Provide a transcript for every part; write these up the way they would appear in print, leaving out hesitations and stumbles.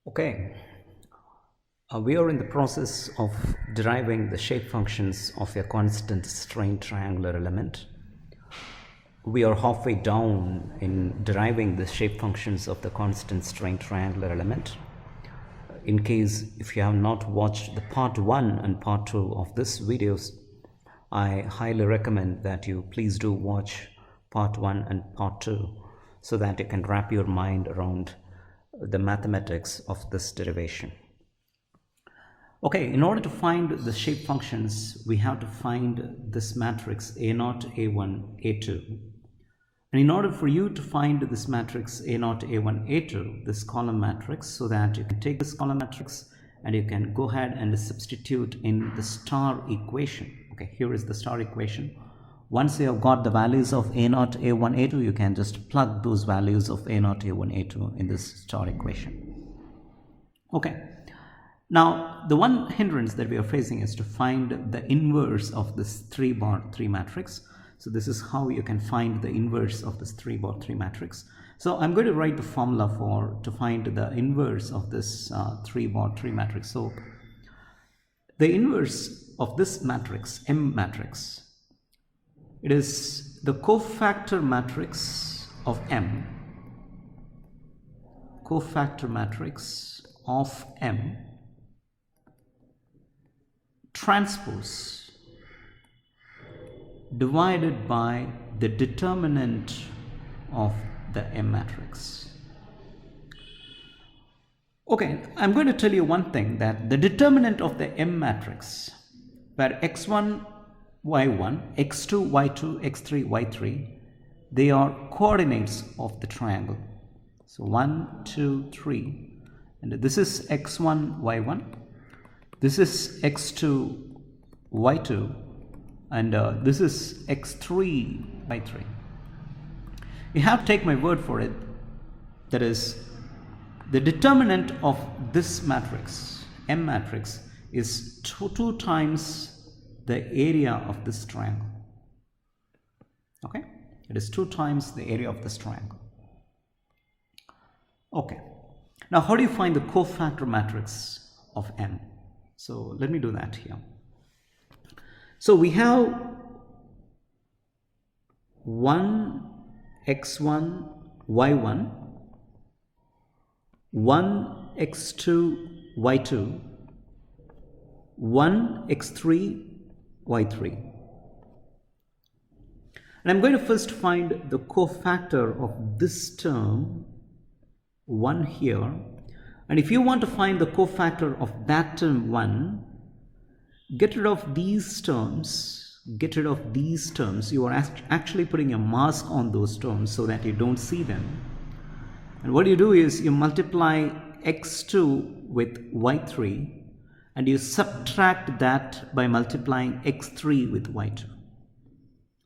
Okay, we are in the process of deriving the shape functions of a constant strain triangular element. We are halfway down in deriving the shape functions of the constant strain triangular element. In case if you have not watched the part 1 and part 2 of this videos, I highly recommend that you please do watch part 1 and part 2 so that you can wrap your mind around the mathematics of this derivation. Okay, in order to find the shape functions, we have to find this matrix A0, A1, A2. And in order for you to find this matrix A0, A1, A2, this column matrix, so that you can take this column matrix and you can go ahead and substitute in the star equation. Okay, here is the star equation. Once you have got the values of A0, A1, A2, you can just plug those values of A0, A1, A2 in this star equation. Okay. Now, the one hindrance that we are facing is to find the inverse of this 3×3 matrix. So this is how you can find the inverse of this 3×3 matrix. So I'm going to write the formula to find the inverse of this 3×3 matrix. So the inverse of this matrix, M matrix, it is the cofactor matrix of M, cofactor matrix of M transpose divided by the determinant of the M matrix. Okay, I'm going to tell you one thing, that the determinant of the M matrix, where x1, y1, x2, y2, x3, y3, they are coordinates of the triangle. So 1, 2, 3, and this is x1, y1, this is x2, y2, and this is x3, y3. You have to take my word for it. That is, the determinant of this matrix, M matrix, is two times the area of this triangle. Okay, it is 2 times the area of this triangle. Okay, now how do you find the cofactor matrix of M? So let me do that here. So we have 1 x1 y1, 1 x2 y2, 1 x3 y3, and I'm going to first find the cofactor of this term 1 here, and if you want to find the cofactor of that term 1, get rid of these terms, you are actually putting a mask on those terms so that you don't see them. And what you do is you multiply x2 with y3 and you subtract that by multiplying x3 with y2.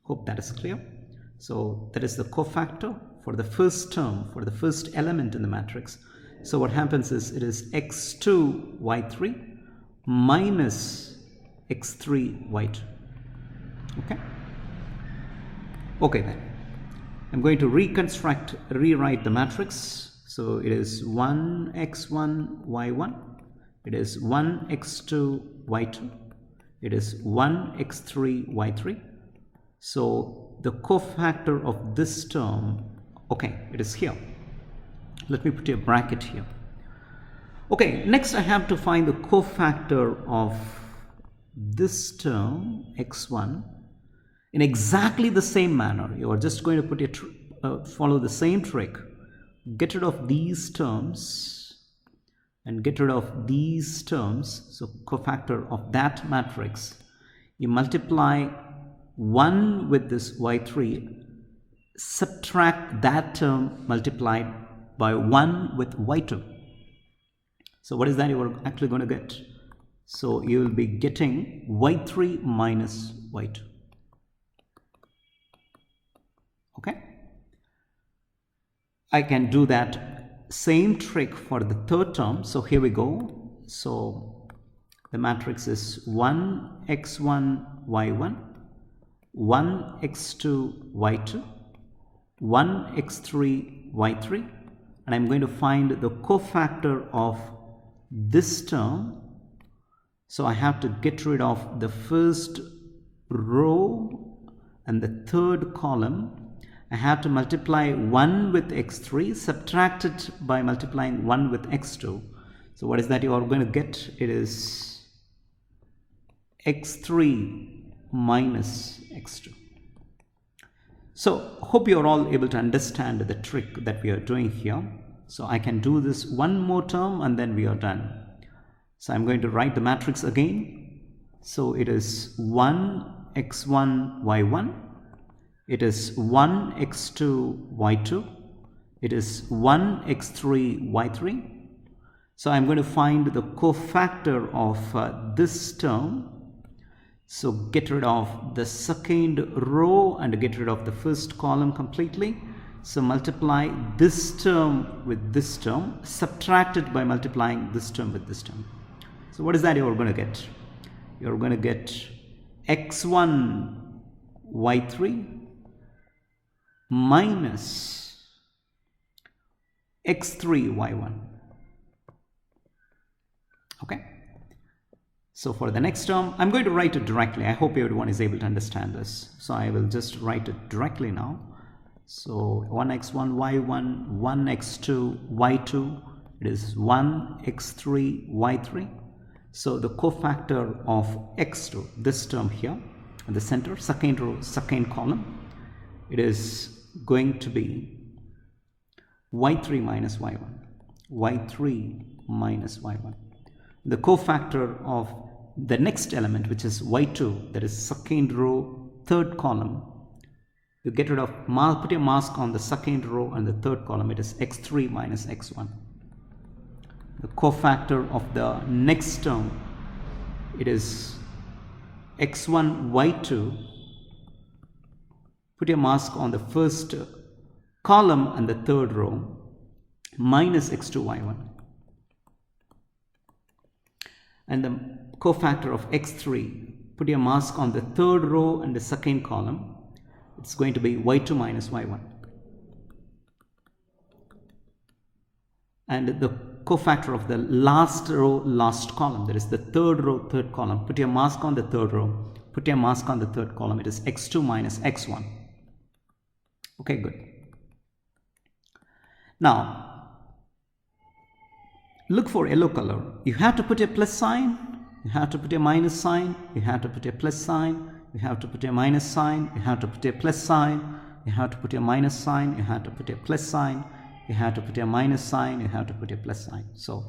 Hope that is clear. So that is the cofactor for the first term, for the first element in the matrix. So what happens is it is x2 y3 minus x3 y2. Okay then, I'm going to rewrite the matrix. So it is 1 x1 y1, it is 1 x2 y2, it is 1 x3 y3. So the cofactor of this term, okay, it is here. Let me put a bracket here. Okay, next I have to find the cofactor of this term x1 in exactly the same manner. You are just going to put follow the same trick. Get rid of these terms and get rid of these terms. So cofactor of that matrix, you multiply 1 with this y3, subtract that term multiplied by 1 with y2. So what is that you are actually going to get? So you will be getting y3 minus y2. Okay, I can do that same trick for the third term. So here we go. So the matrix is 1 x1 y1, 1 x2 y2, 1 x3 y3, and I'm going to find the cofactor of this term. So I have to get rid of the first row and the third column. I have to multiply 1 with x3, subtract it by multiplying 1 with x2. So what is that you are going to get? It is x3 minus x2. So hope you are all able to understand the trick that we are doing here. So I can do this one more term and then we are done. So I'm going to write the matrix again. So it is 1 x1 y1. It is 1 x2 y2. It is 1 x3 y3. So I'm going to find the cofactor of this term. So get rid of the second row and get rid of the first column completely. So multiply this term with this term, subtract it by multiplying this term with this term. So what is that you're going to get? You're going to get x1 y3 minus x3 y1. Okay. So for the next term, I'm going to write it directly. I hope everyone is able to understand this. So I will just write it directly now. So 1x1 y1, 1x2 y2, it is 1x3 y3. So the cofactor of x2, this term here in the center, second row, second column, it is going to be y3 minus y1, y3 minus y1. The cofactor of the next element, which is y2, that is second row, third column, you get rid of, put your mask on the second row and the third column, it is x3 minus x1. The cofactor of the next term, it is x1 y2, put your mask on the first column and the third row, minus x2 y1. And the cofactor of x3, put your mask on the third row and the second column, it's going to be y2 minus y1. And the cofactor of the last row, last column, that is the third row, third column, put your mask on the third row, put your mask on the third column, it is x2 minus x1. Okay, good. Now, look for yellow color. You have to put a plus sign, you have to put a minus sign, you have to put a plus sign, you have to put a minus sign, you have to put a plus sign, you have to put a minus sign, you have to put a plus sign, you have to put a minus sign, you have to put a plus sign. So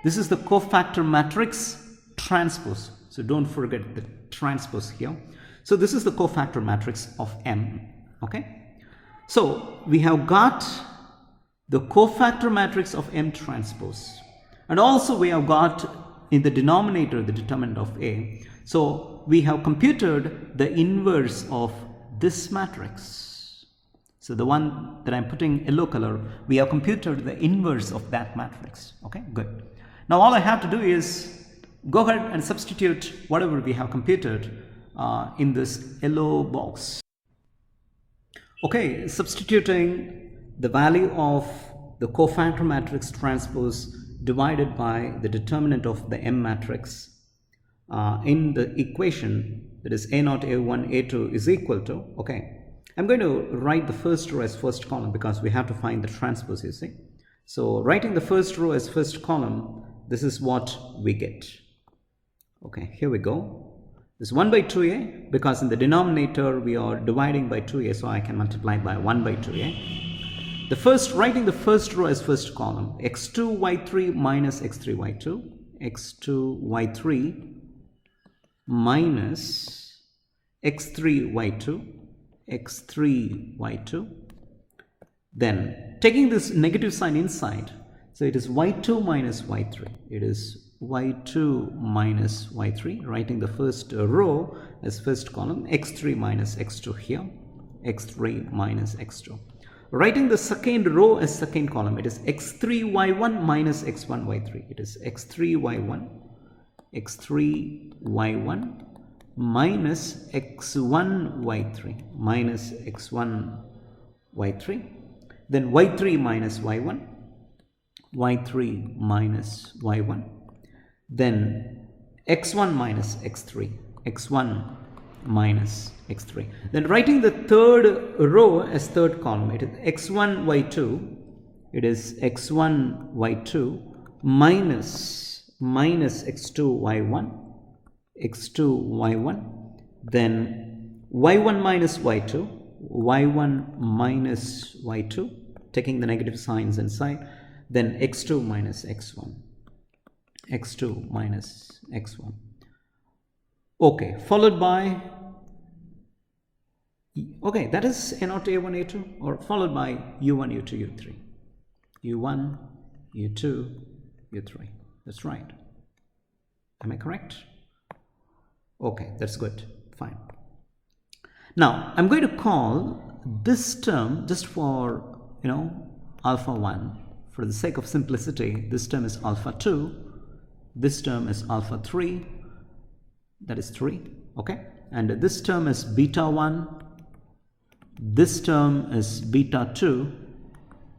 this is the cofactor matrix transpose. So don't forget the transpose here. So this is the cofactor matrix of M. Okay. So we have got the cofactor matrix of M transpose. And also we have got in the denominator the determinant of A. So we have computed the inverse of this matrix. So the one that I'm putting yellow color, we have computed the inverse of that matrix. Okay, good. Now all I have to do is go ahead and substitute whatever we have computed in this yellow box. Okay, substituting the value of the cofactor matrix transpose divided by the determinant of the M matrix in the equation, that is A0, A1, A2 is equal to, okay, I'm going to write the first row as first column because we have to find the transpose, you see. So writing the first row as first column, this is what we get. Okay, here we go. This 1 by 2a, because in the denominator we are dividing by 2a, so I can multiply by 1 by 2a. Writing the first row as first column, x2 y3 minus x3 y2, x2 y3 minus x3 y2, x3 y2. Then taking this negative sign inside, so it is y2 minus y3, it is y2 minus y3, writing the first row as first column, x3 minus x2 here, x3 minus x2. Writing the second row as second column, it is x3 y1 minus x1 y3, it is x3 y1, x3 y1 minus x1 y3, minus x1 y3, then y3 minus y1, y3 minus y1, then x1 minus x3, x1 minus x3. Then writing the third row as third column, it is x1 y2, it is x1 y2 minus x2 y1, x2 y1, then y1 minus y2, y1 minus y2, taking the negative signs inside, then x2 minus x1, x2 minus x1. Okay, followed by, okay, that is a0 a1 a2, or followed by u1 u2 u3, u1 u2 u3. That's right. Am I correct? Okay, that's good. Fine. Now I'm going to call this term, just for alpha 1, for the sake of simplicity, this term is alpha 2, this term is alpha 3, that is 3, okay, and this term is beta 1, this term is beta 2,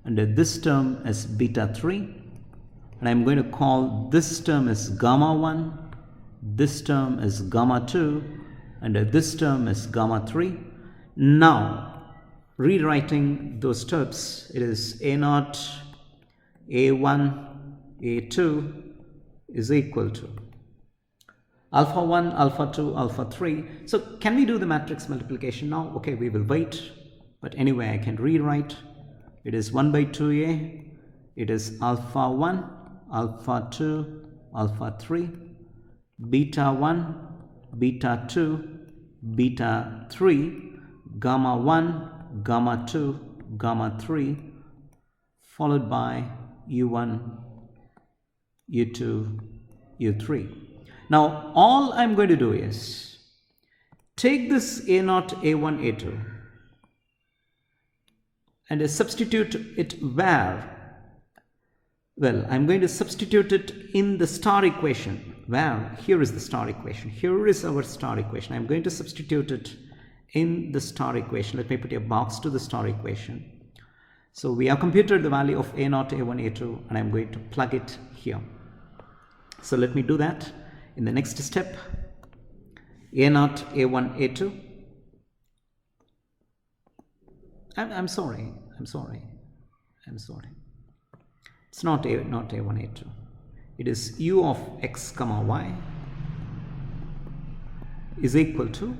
and this term is beta 3, and I'm going to call this term is gamma 1, this term is gamma 2, and this term is gamma 3. Now rewriting those terms, it is a0 a1 a2 is equal to alpha 1 alpha 2 alpha 3. So can we do the matrix multiplication now? Okay, we will wait, but anyway I can rewrite. It is 1 by 2a, it is alpha 1 alpha 2 alpha 3, beta 1 beta 2 beta 3, gamma 1 gamma 2 gamma 3, followed by u1 u2 u3. Now all I'm going to do is take this a0 a1 a2 and substitute it where? Well, I'm going to substitute it in the star equation. Where? Here is the star equation. Here is our star equation. I'm going to substitute it in the star equation. Let me put a box to the star equation. So we have computed the value of a0 a1 a2, and I'm going to plug it here. So let me do that in the next step. a0 a1 a2. I'm sorry. It's not a1 a2. It is u of x comma y is equal to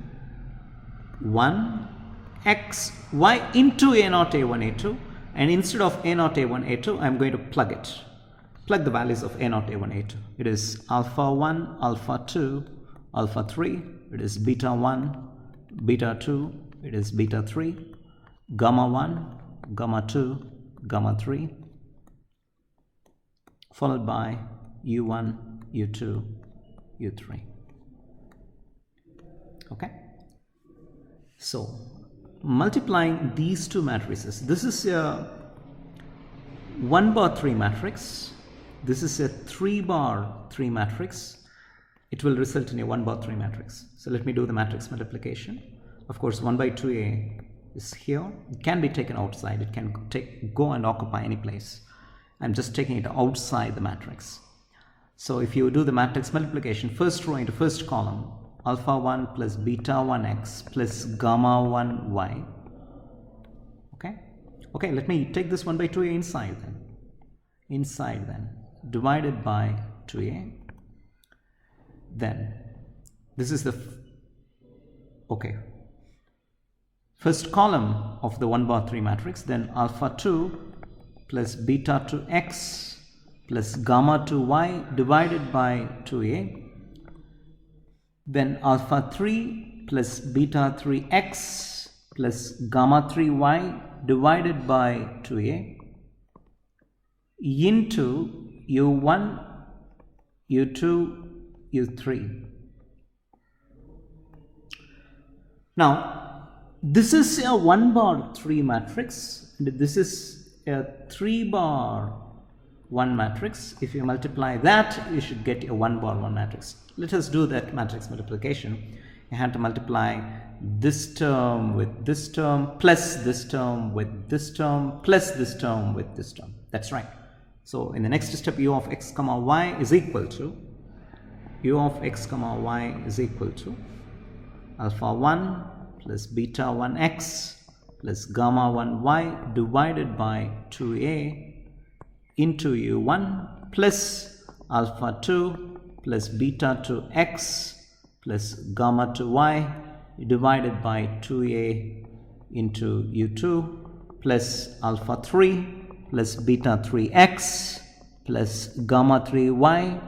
1 x y into a0 a1 a2, and instead of a0 a1 a2 I'm going to plug the values of a0 a1 a2. It is alpha 1 alpha 2 alpha 3, it is beta 1 beta 2, it is beta 3, gamma 1 gamma 2 gamma 3, followed by u1 u2 u3. Okay, so multiplying these two matrices, this is a 1 bar 3 matrix, this is a 3 bar 3 matrix. It will result in a 1 bar 3 matrix. So let me do the matrix multiplication. Of course 1 by 2a is here. It can be taken outside, it can go and occupy any place. I'm just taking it outside the matrix. So if you do the matrix multiplication, first row into first column, alpha 1 plus beta 1x plus gamma 1y. Okay, let me take this 1 by 2a inside then, divided by 2a. Then this is the first column of the 1 bar 3 matrix, then alpha 2 plus beta 2x plus gamma 2y divided by 2a, then alpha 3 plus beta 3x plus gamma 3y divided by 2a into u1 u2 u3. Now this is a 1 bar 3 matrix, and this is a 3 bar 1 matrix. If you multiply that, you should get a 1 bar 1 matrix. Let us do that matrix multiplication. You have to multiply this term with this term plus this term with this term plus this term with this term. That's right. So in the next step, u of x comma y is equal to alpha 1 plus beta 1x plus gamma 1y divided by 2a into u1 plus alpha 2 plus beta 2x plus gamma 2y divided by 2a into u2 plus alpha 3 plus beta 3x plus gamma 3y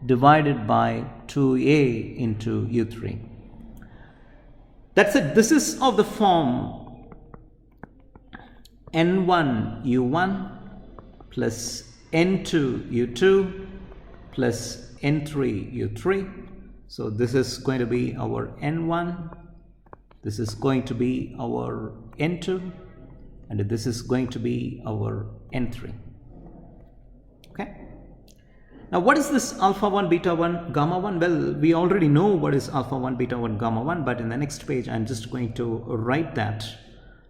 divided by 2a into u3. That's it. This is of the form n1 u1 plus n2 u2 plus n3 u3. So this is going to be our n1, this is going to be our n2, and this is going to be our n3. Okay. Now what is this alpha 1, beta 1, gamma 1? Well, we already know what is alpha 1, beta 1, gamma 1, but in the next page I'm just going to write that.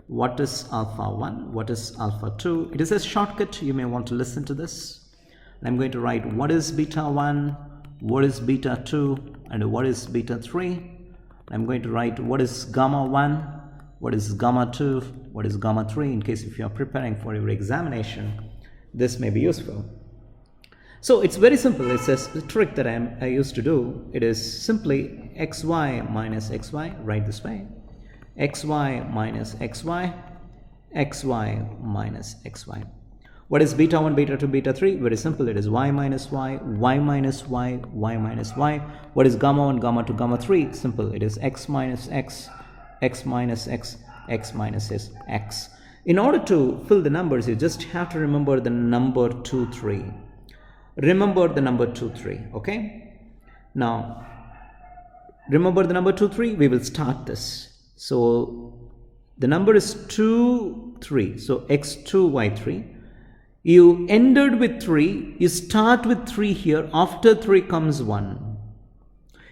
What is alpha 1? What is alpha 2? It is a shortcut. You may want to listen to this. I'm going to write what is beta 1, what is beta 2, and what is beta 3. I'm going to write what is gamma 1, what is gamma 2, what is gamma 3, in case if you are preparing for your examination, this may be useful. So it's very simple. It's a trick that I used to do. It is simply xy minus xy, write this way, xy minus xy, xy minus xy. What is beta 1, beta 2, beta 3? Very simple. It is y minus y, y minus y, y minus y. What is gamma 1, gamma 2, gamma 3? Simple. It is x minus x, x minus x, x minus x. In order to fill the numbers, you just have to remember the number 2, 3. Remember the number 2, 3. Okay. Now, remember the number 2, 3. We will start this. So the number is 2, 3. So x2, y3. You ended with 3. You start with 3 here. After 3 comes 1.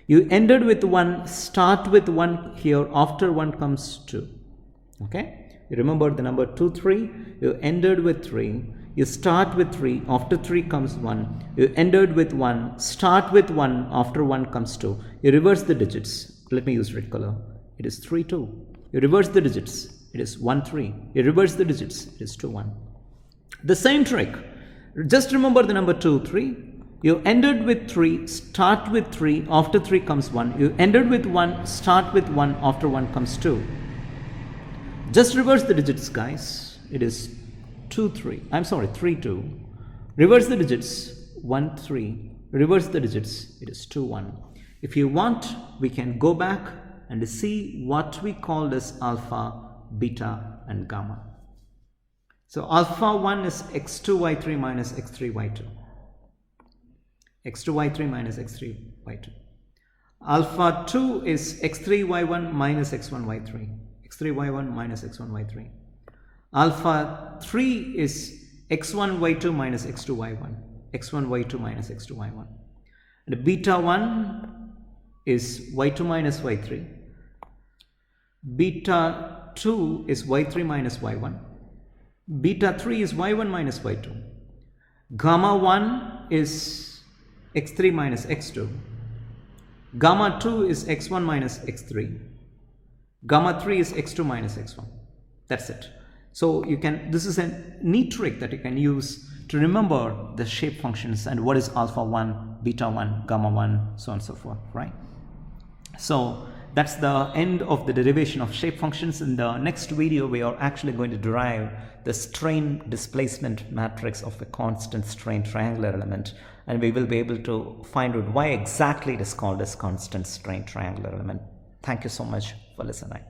You ended with 1. Start with 1 here. After 1 comes 2. Okay. You remember the number 2, 3. You ended with 3. You start with 3, after 3 comes 1. You ended with 1, start with 1, after 1 comes 2. You reverse the digits. Let me use red color. It is 3, 2. You reverse the digits. It is 1, 3. You reverse the digits. It is 2, 1. The same trick. Just remember the number 2, 3. You ended with 3, start with 3, after 3 comes 1. You ended with 1, start with 1, after 1 comes 2. Just reverse the digits, guys. It is 2, 3. I'm sorry, 3, 2. Reverse the digits. 1, 3. Reverse the digits. It is 2, 1. If you want, we can go back and see what we called as alpha, beta, and gamma. So alpha 1 is x2, y3 minus x3, y2. x2, y3 minus x3, y2. Alpha 2 is x3, y1 minus x1, y3. x3, y1 minus x1, y3. Alpha 3 is x1, y2 minus x2, y1. x1, y2 minus x2, y1. And beta 1 is y2 minus y3. Beta 2 is y3 minus y1. Beta 3 is y1 minus y2. Gamma 1 is x3 minus x2. Gamma 2 is x1 minus x3. Gamma 3 is x2 minus x1. That's it. So you can, this is a neat trick that you can use to remember the shape functions and what is alpha 1, beta 1, gamma 1, so on and so forth, right? So that's the end of the derivation of shape functions. In the next video, we are actually going to derive the strain displacement matrix of a constant strain triangular element, and we will be able to find out why exactly it is called as constant strain triangular element. Thank you so much for listening.